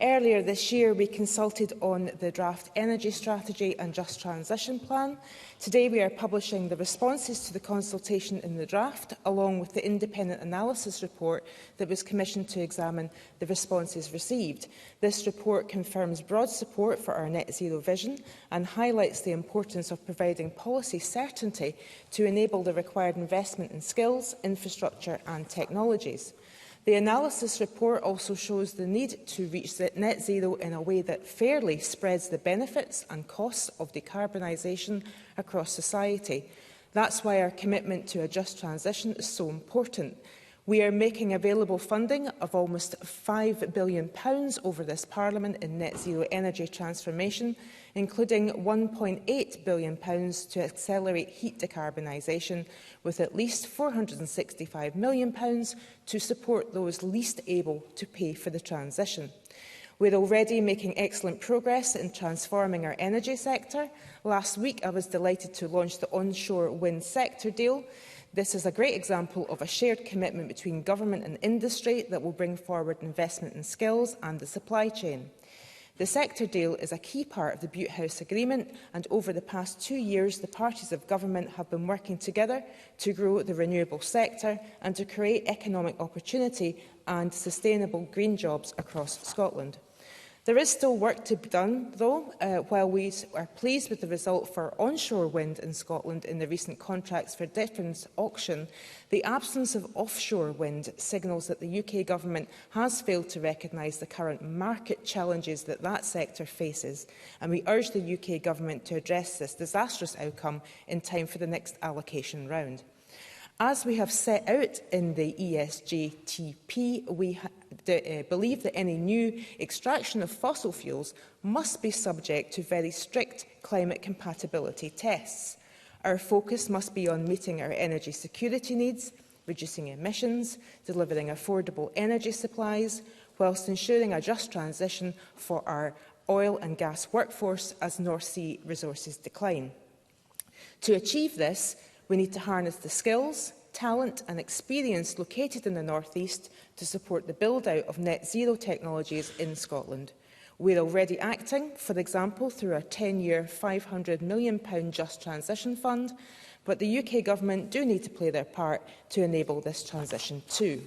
Earlier this year, we consulted on the draft Energy Strategy and Just Transition Plan. Today, we are publishing the responses to the consultation in the draft, along with the independent analysis report that was commissioned to examine the responses received. This report confirms broad support for our net zero vision and highlights the importance of providing policy certainty to enable the required investment in skills, infrastructure and technologies. The analysis report also shows the need to reach net zero in a way that fairly spreads the benefits and costs of decarbonisation across society. That's why our commitment to a just transition is so important. We are making available funding of almost £5 billion over this Parliament in net zero energy transformation, including £1.8 billion to accelerate heat decarbonisation, with at least £465 million to support those least able to pay for the transition. We're already making excellent progress in transforming our energy sector. Last week, I was delighted to launch the onshore wind sector deal. This is a great example of a shared commitment between government and industry that will bring forward investment in skills and the supply chain. The sector deal is a key part of the Butte House Agreement, and over the past 2 years, the parties of government have been working together to grow the renewable sector and to create economic opportunity and sustainable green jobs across Scotland. There is still work to be done, though. While we are pleased with the result for onshore wind in Scotland in the recent Contracts for Difference auction, the absence of offshore wind signals that the UK Government has failed to recognise the current market challenges that that sector faces, and we urge the UK Government to address this disastrous outcome in time for the next allocation round. As we have set out in the ESJTP, we believe that any new extraction of fossil fuels must be subject to very strict climate compatibility tests. Our focus must be on meeting our energy security needs, reducing emissions, delivering affordable energy supplies, whilst ensuring a just transition for our oil and gas workforce as North Sea resources decline. To achieve this, we need to harness the skills, talent and experience located in the North East to support the build-out of net zero technologies in Scotland. We're already acting, for example, through our 10-year £500 million Just Transition Fund, but the UK Government do need to play their part to enable this transition too.